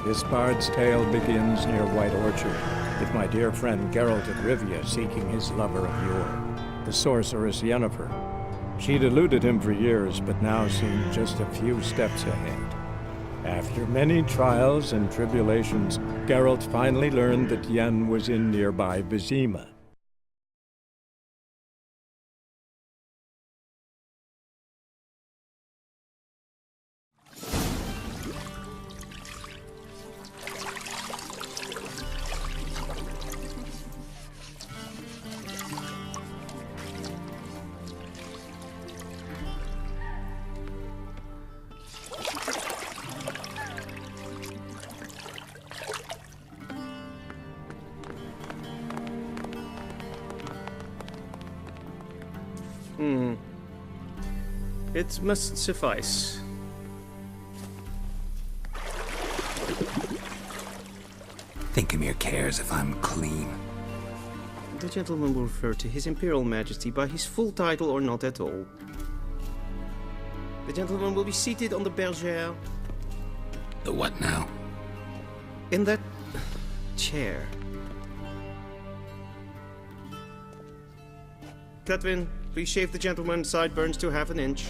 This bard's tale begins near White Orchard, with my dear friend Geralt of Rivia seeking his lover of yore, the sorceress Yennefer. She'd eluded him for years, but now seemed just a few steps ahead. After many trials and tribulations, Geralt finally learned that Yen was in nearby Vizima. It must suffice. Thinkamere cares if I'm clean. The gentleman will refer to His Imperial Majesty by his full title or not at all. The gentleman will be seated on the bergère. The what now? In that chair. Cletwin, please shave the gentleman's sideburns to half an inch.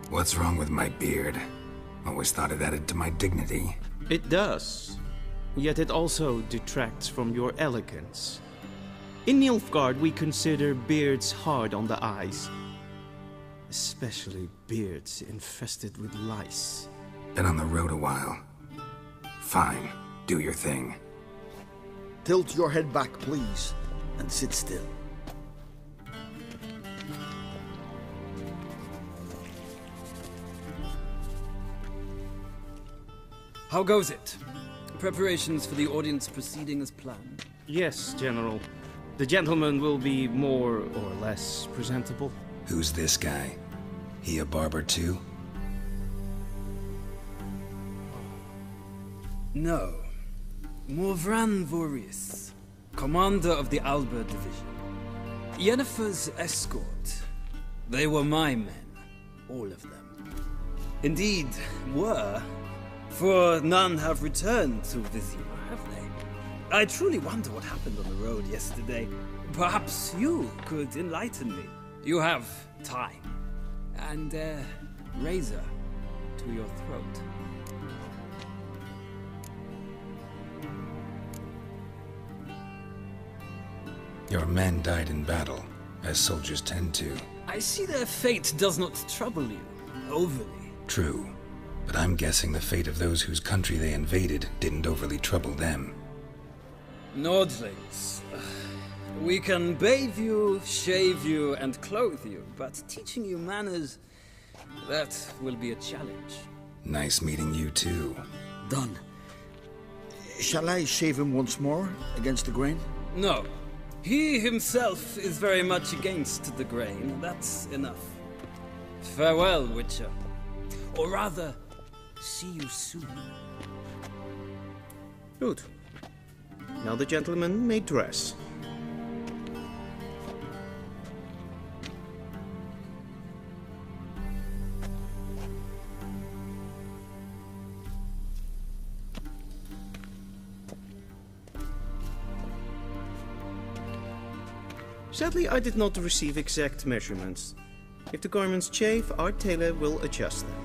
What's wrong with my beard? Always thought it added to my dignity. It does. Yet it also detracts from your elegance. In Nilfgaard, we consider beards hard on the eyes. Especially beards infested with lice. Been on the road a while. Fine, do your thing. Tilt your head back, please, and sit still. How goes it? Preparations for the audience proceeding as planned? Yes, General. The gentleman will be more or less presentable. Who's this guy? He a barber too? No. Morvran Vorius, commander of the Alba Division. Yennefer's escort. They were my men. All of them. Indeed, were. For none have returned to Vizima, have they? I truly wonder what happened on the road yesterday. Perhaps you could enlighten me. You have time. And a razor to your throat. Your men died in battle, as soldiers tend to. I see their fate does not trouble you overly. True, but I'm guessing the fate of those whose country they invaded didn't overly trouble them. Nordlings. We can bathe you, shave you, and clothe you, but teaching you manners, that will be a challenge. Nice meeting you too. Done. Shall I shave him once more, against the grain? No. He himself is very much against the grain. That's enough. Farewell, Witcher. Or rather, see you soon. Good. Now the gentleman may dress. Sadly, I did not receive exact measurements. If the garments chafe, our tailor will adjust them.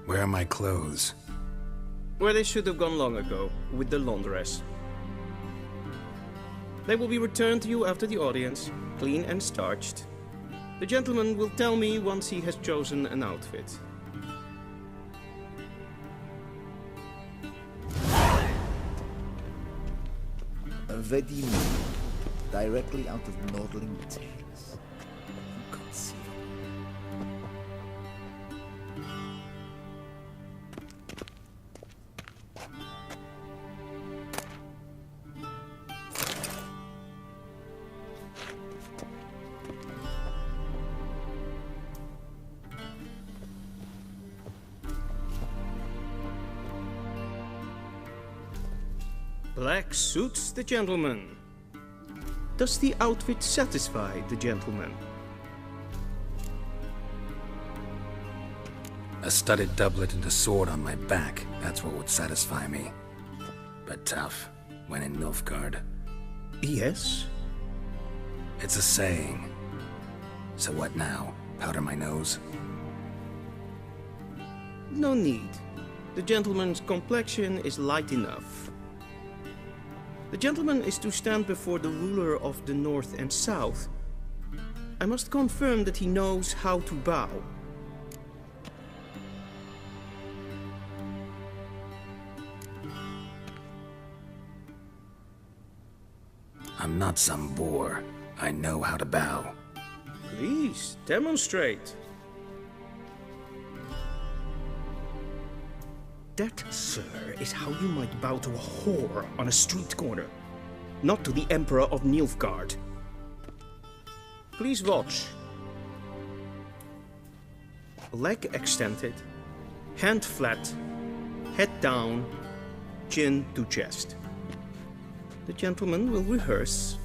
Where are my clothes? Where they should have gone long ago, with the laundress. They will be returned to you after the audience, clean and starched. The gentleman will tell me once he has chosen an outfit. Vedimi, directly out of Nordling tales. Inconceivable. Black suits the gentleman. Does the outfit satisfy the gentleman? A studded doublet and a sword on my back, that's what would satisfy me. But tough, when in Nilfgaard. Yes. It's a saying. So what now? Powder my nose? No need. The gentleman's complexion is light enough. The gentleman is to stand before the ruler of the North and South. I must confirm that he knows how to bow. I'm not some boor. I know how to bow. Please, demonstrate. That, sir, is how you might bow to a whore on a street corner, not to the Emperor of Nilfgaard. Please watch. Leg extended, hand flat, head down, chin to chest. The gentleman will rehearse.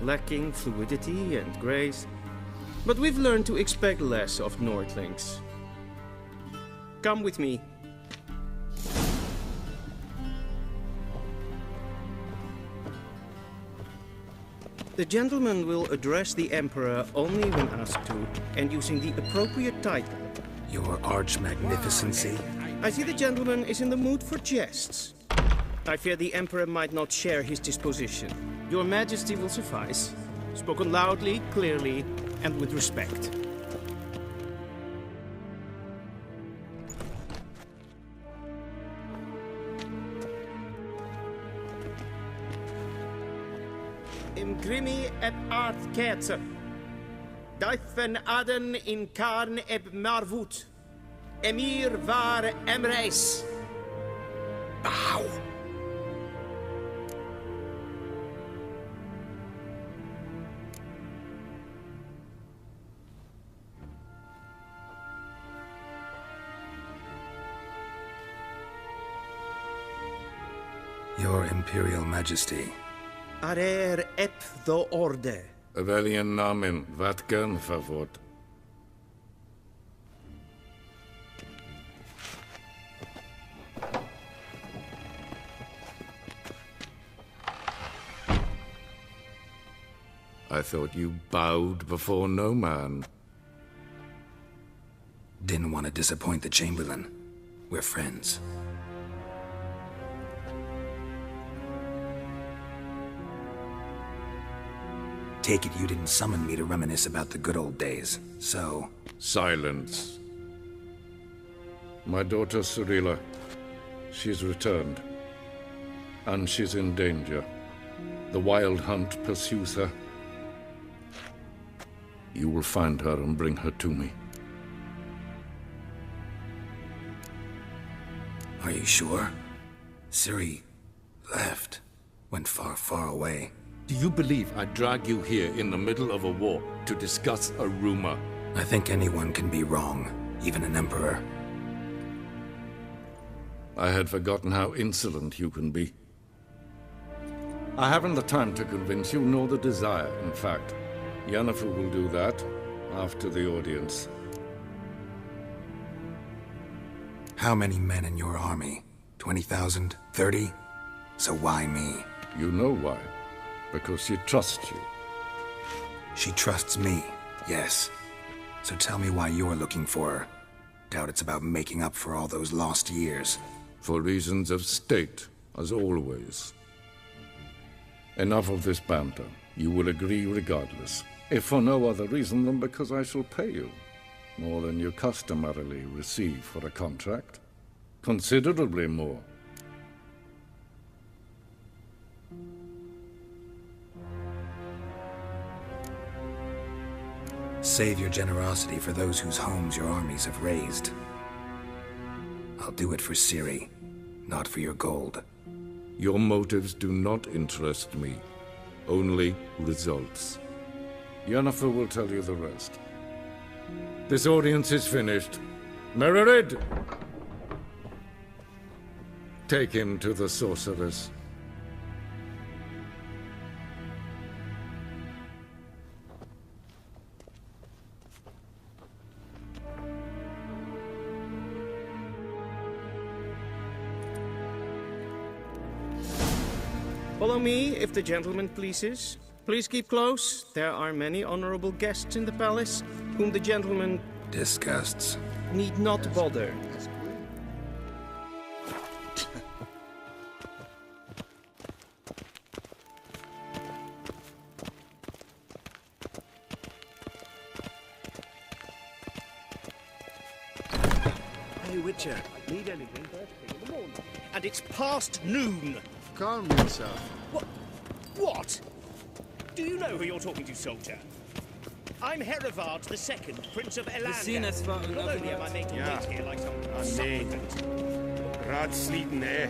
Lacking fluidity and grace. But we've learned to expect less of Nordlings. Come with me. The gentleman will address the Emperor only when asked to, and using the appropriate title. Your arch-magnificency? I see the gentleman is in the mood for jests. I fear the Emperor might not share his disposition. Your Majesty will suffice. Spoken loudly, clearly, and with respect. Imgrimi et art ketzer. Daifen aden in karn eb marvut. Emir var emreis. Bow! Your Imperial Majesty. Arer ep the orde. Weljen namen, wat gern favort. I thought you bowed before no man. Didn't want to disappoint the Chamberlain. We're friends. Take it you didn't summon me to reminisce about the good old days, so... Silence. My daughter Cyrilla, she's returned. And she's in danger. The Wild Hunt pursues her. You will find her and bring her to me. Are you sure? Ciri left. Went far, far away. Do you believe I'd drag you here in the middle of a war to discuss a rumor? I think anyone can be wrong, even an emperor. I had forgotten how insolent you can be. I haven't the time to convince you, nor the desire, in fact. Yennefer will do that after the audience. How many men in your army? 20,000? 30? So why me? You know why. Because she trusts you. She trusts me, yes. So tell me why you're looking for her. Doubt it's about making up for all those lost years. For reasons of state, as always. Enough of this banter. You will agree regardless. If for no other reason than because I shall pay you. More than you customarily receive for a contract. Considerably more. Save your generosity for those whose homes your armies have razed. I'll do it for Ciri. not for your gold. Your motives do not interest me. Only results. Yennefer will tell you the rest. This audience is finished. Mererid! Take him to the sorceress. Follow me, if the gentleman pleases. Please keep close. There are many honorable guests in the palace, whom the gentleman Disgusts. need not bother. Hey, Witcher, need anything? And it's past noon. Calm yourself. What? Do you know who you're talking to, soldier? I'm Herivard II, Prince of seen us for Elanga. Not another only am I making Yeah. wait here like some nee. supplicant. Raadsleden net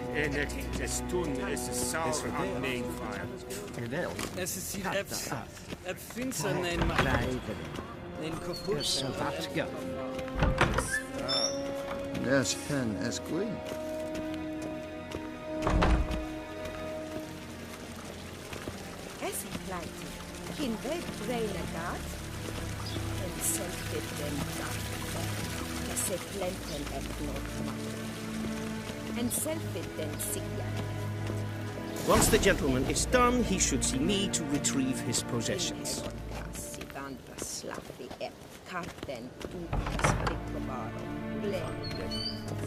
des toen is de zaal aan neemvaar. Es ist Finster nein kaputt. Yes, pen as green. Es pleite. In Welt reine gat. En selfie den gat. Se plenten et not. En selfie den sigja. Once the gentleman is done, he should see me to retrieve his possessions.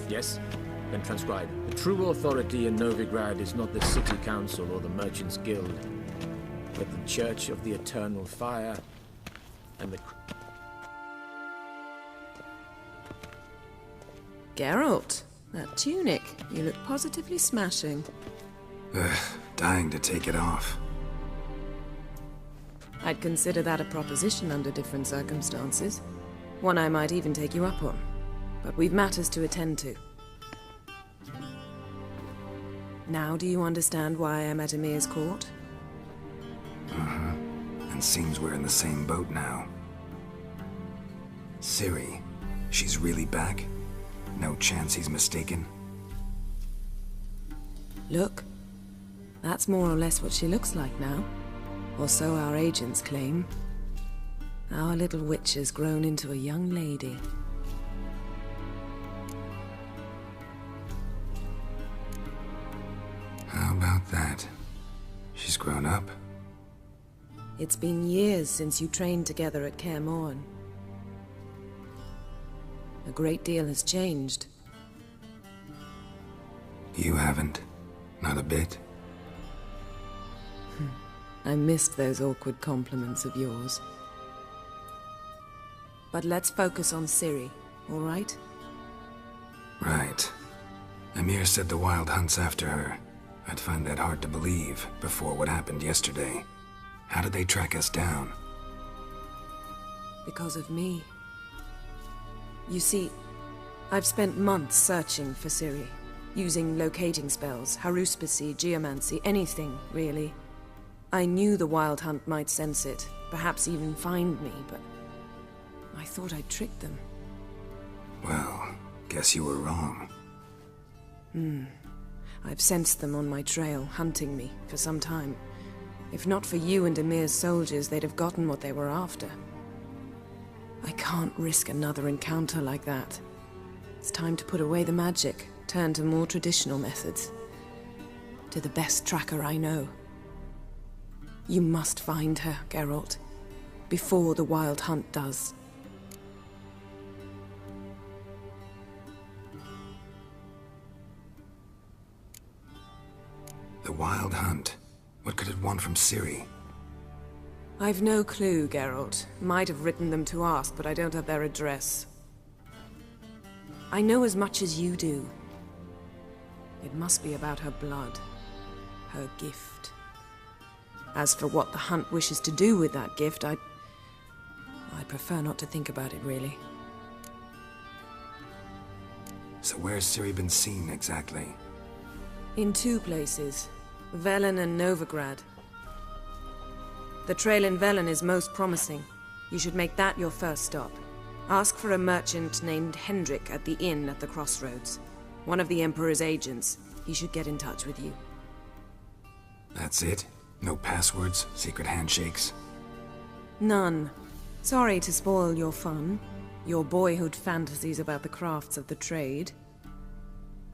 Yes? Then transcribe. The true authority in Novigrad is not the city council or the merchants' guild, but the Church of the Eternal Fire and the... Geralt, that tunic. You look positively smashing. Dying to take it off. I'd consider that a proposition under different circumstances. One I might even take you up on. But we've matters to attend to. Now do you understand why I'm at Emir's court? And seems we're in the same boat now. Ciri, she's really back? No chance he's mistaken? Look. That's more or less what she looks like now. Or so our agents claim. Our little witch has grown into a young lady. How about that? She's grown up? It's been years since you trained together at Kaer Morhen. A great deal has changed. You haven't. Not a bit. I missed those awkward compliments of yours. But let's focus on Ciri, all right? Right. Emir said the Wild Hunt's after her. I'd find that hard to believe before what happened yesterday. How did they track us down? Because of me. You see, I've spent months searching for Ciri, using locating spells, haruspicy, geomancy, anything, really. I knew the Wild Hunt might sense it, perhaps even find me, but I thought I'd tricked them. Well, guess you were wrong. I've sensed them on my trail, hunting me, for some time. If not for you and Emir's soldiers, they'd have gotten what they were after. I can't risk another encounter like that. It's time to put away the magic, turn to more traditional methods. To the best tracker I know. You must find her, Geralt, before the Wild Hunt does. The Wild Hunt? What could it want from Ciri? I've no clue, Geralt. Might have written them to ask, but I don't have their address. I know as much as you do. It must be about her blood. Her gift. As for what the Hunt wishes to do with that gift, I prefer not to think about it, really. So where's Ciri been seen, exactly? In 2 places, Velen and Novigrad. The trail in Velen is most promising. You should make that your first stop. Ask for a merchant named Hendrik at the inn at the crossroads. One of the Emperor's agents. He should get in touch with you. That's it? No passwords? Secret handshakes? None. Sorry to spoil your fun. Your boyhood fantasies about the crafts of the trade.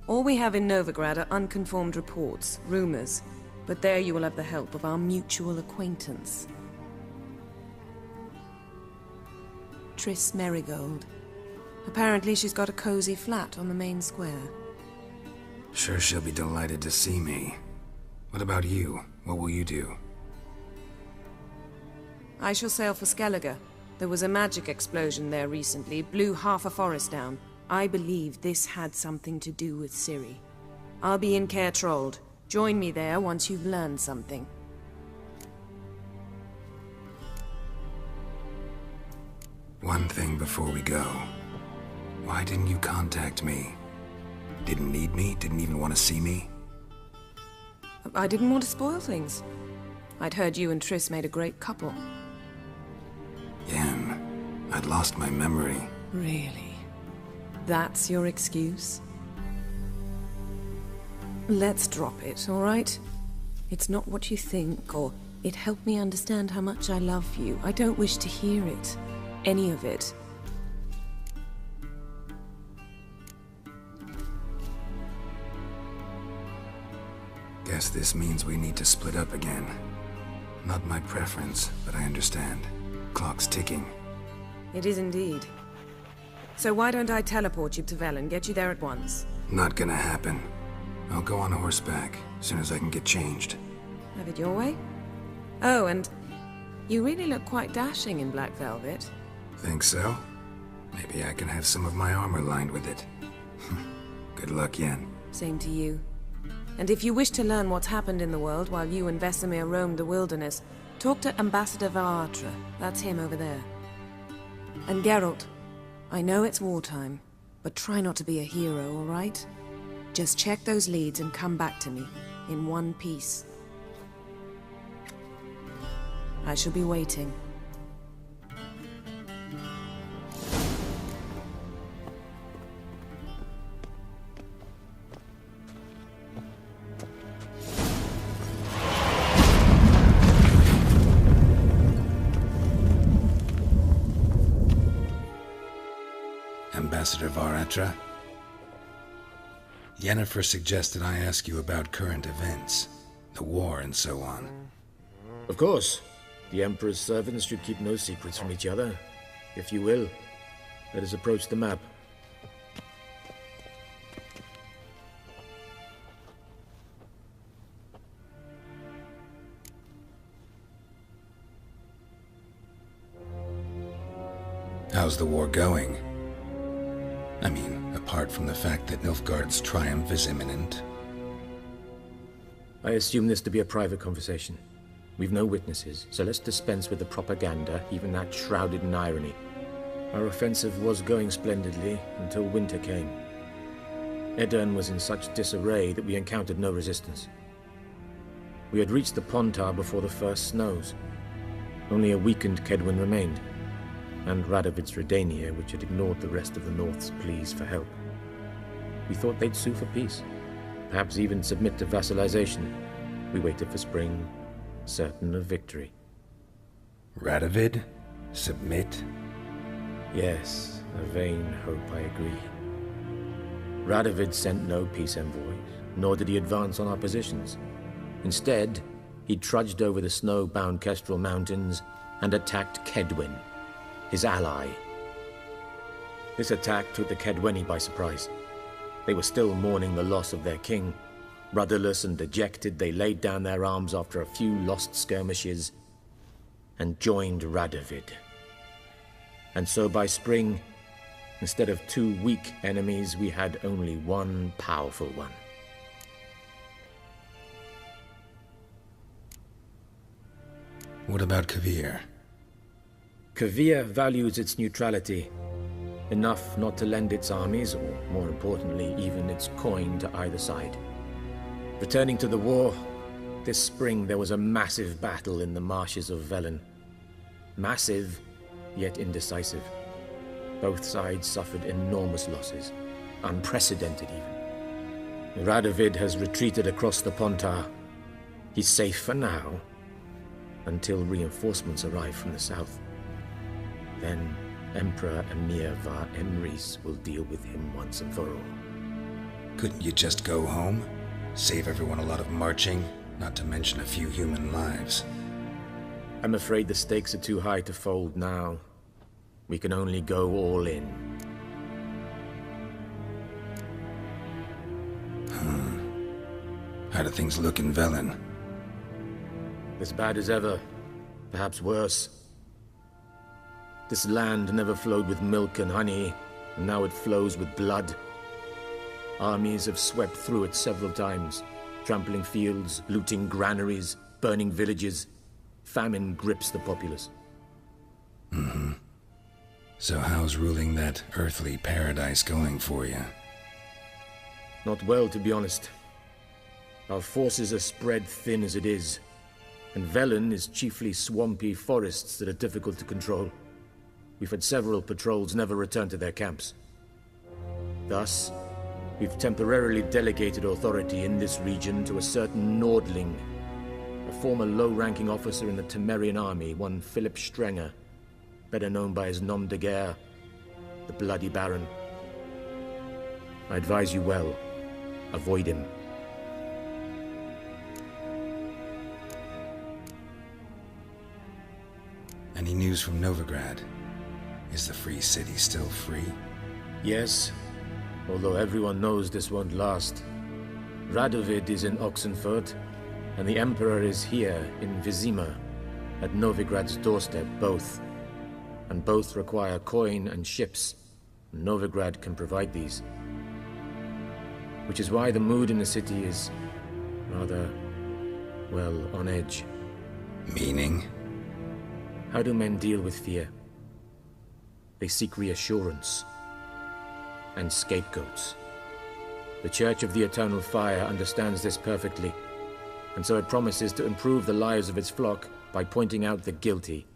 All we have in Novigrad are unconfirmed reports, rumors. But there you will have the help of our mutual acquaintance. Triss Merigold. Apparently she's got a cozy flat on the main square. Sure she'll be delighted to see me. What about you? What will you do? I shall sail for Skellige. There was a magic explosion there recently, blew half a forest down. I believe this had something to do with Ciri. I'll be in Caer Trold. Join me there once you've learned something. One thing before we go. Why didn't you contact me? Didn't need me? Didn't even want to see me? I didn't want to spoil things. I'd heard you and Triss made a great couple. Yen, I'd lost my memory. Really? That's your excuse? Let's drop it, all right? It's not what you think, or it helped me understand how much I love you. I don't wish to hear it. Any of it. Guess this means we need to split up again. Not my preference, but I understand. Clock's ticking. It is indeed. So why don't I teleport you to Velen, get you there at once? Not gonna happen. I'll go on horseback, as soon as I can get changed. Have it your way? Oh, and you really look quite dashing in black velvet. Think so? Maybe I can have some of my armor lined with it. Good luck, Yen. Same to you. And if you wish to learn what's happened in the world while you and Vesemir roamed the wilderness, talk to Ambassador Varatra. That's him over there. And Geralt, I know it's wartime, but try not to be a hero, all right? Just check those leads and come back to me, in one piece. I shall be waiting. Ambassador Varatra? Yennefer suggested I ask you about current events, the war and so on. Of course. The Emperor's servants should keep no secrets from each other. If you will, let us approach the map. How's the war going? I mean, apart from the fact that Nilfgaard's triumph is imminent. I assume this to be a private conversation. We've no witnesses, so let's dispense with the propaganda, even that shrouded in irony. Our offensive was going splendidly until winter came. Edirn was in such disarray that we encountered no resistance. We had reached the Pontar before the first snows. Only a weakened Kedwin remained, and Radovid's Redania, which had ignored the rest of the North's pleas for help. We thought they'd sue for peace, perhaps even submit to vassalization. We waited for spring, certain of victory. Radovid? Submit? Yes, a vain hope, I agree. Radovid sent no peace envoys, nor did he advance on our positions. Instead, he trudged over the snow-bound Kestrel Mountains and attacked Kedwin, his ally. This attack took the Kedweni by surprise. They were still mourning the loss of their king. Rudderless and dejected, they laid down their arms after a few lost skirmishes and joined Radovid. And so by spring, instead of 2 weak enemies, we had only one powerful one. What about Kovir? Kovir values its neutrality, enough not to lend its armies, or more importantly, even its coin to either side. Returning to the war, this spring there was a massive battle in the marshes of Velen. Massive, yet indecisive. Both sides suffered enormous losses, unprecedented even. Radovid has retreated across the Pontar. He's safe for now, until reinforcements arrive from the south. Then Emperor Emir var Emrys will deal with him once and for all. Couldn't you just go home? Save everyone a lot of marching, not to mention a few human lives. I'm afraid the stakes are too high to fold now. We can only go all in. How do things look in Velen? As bad as ever, perhaps worse. This land never flowed with milk and honey, and now it flows with blood. Armies have swept through it several times, trampling fields, looting granaries, burning villages. Famine grips the populace. So how's ruling that earthly paradise going for you? Not well, to be honest. Our forces are spread thin as it is, and Velen is chiefly swampy forests that are difficult to control. We've had several patrols never return to their camps. Thus, we've temporarily delegated authority in this region to a certain Nordling, a former low-ranking officer in the Temerian army, one Philip Strenger, better known by his nom de guerre, the Bloody Baron. I advise you well, avoid him. Any news from Novigrad? Is the free city still free? Yes, although everyone knows this won't last. Radovid is in Oxenfurt, and the Emperor is here in Vizima, at Novigrad's doorstep, both. And both require coin and ships. Novigrad can provide these. Which is why the mood in the city is rather, well, on edge. Meaning? How do men deal with fear? They seek reassurance and scapegoats. The Church of the Eternal Fire understands this perfectly, and so it promises to improve the lives of its flock by pointing out the guilty.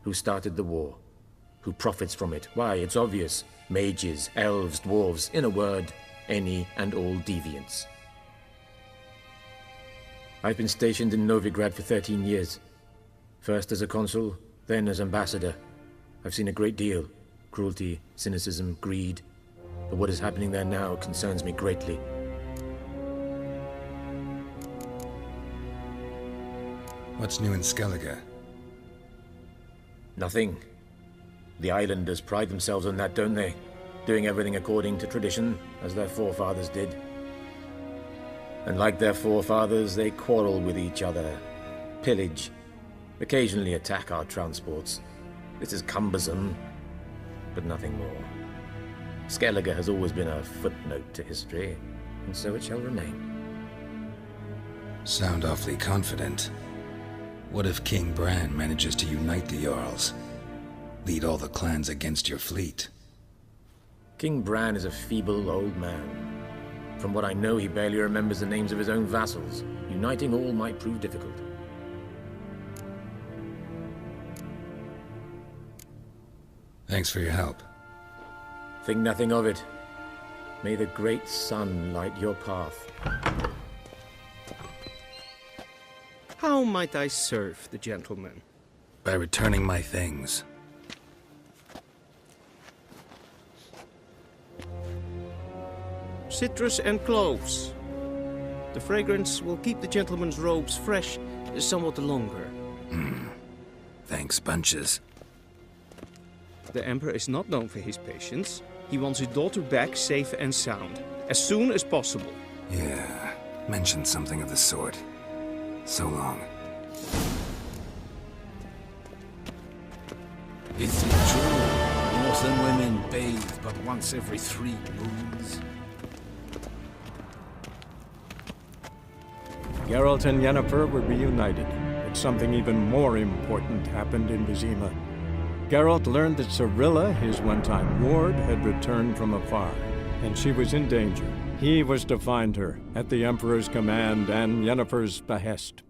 Who started the war? Who profits from it? Why, it's obvious. Mages, elves, dwarves, in a word, any and all deviants. I've been stationed in Novigrad for 13 years. First as a consul, then as ambassador. I've seen a great deal. Cruelty, cynicism, greed. But what is happening there now concerns me greatly. What's new in Skellige? Nothing. The islanders pride themselves on that, don't they? Doing everything according to tradition, as their forefathers did. And like their forefathers, they quarrel with each other, pillage, occasionally attack our transports. This is cumbersome, but nothing more. Skellige has always been a footnote to history, and so it shall remain. Sound awfully confident. What if King Bran manages to unite the Jarls? Lead all the clans against your fleet? King Bran is a feeble old man. From what I know, he barely remembers the names of his own vassals. Uniting all might prove difficult. Thanks for your help. Think nothing of it. May the great sun light your path. How might I serve the gentleman? By returning my things. Citrus and cloves. The fragrance will keep the gentleman's robes fresh somewhat longer. Thanks, bunches. The Emperor is not known for his patience. He wants his daughter back safe and sound, as soon as possible. Yeah, mentioned something of the sort. So long. Is it true? Northern women bathe but once every 3 moons? Geralt and Yennefer were reunited, but something even more important happened in Vizima. Geralt learned that Cirilla, his one-time ward, had returned from afar, and she was in danger. He was to find her at the Emperor's command and Yennefer's behest.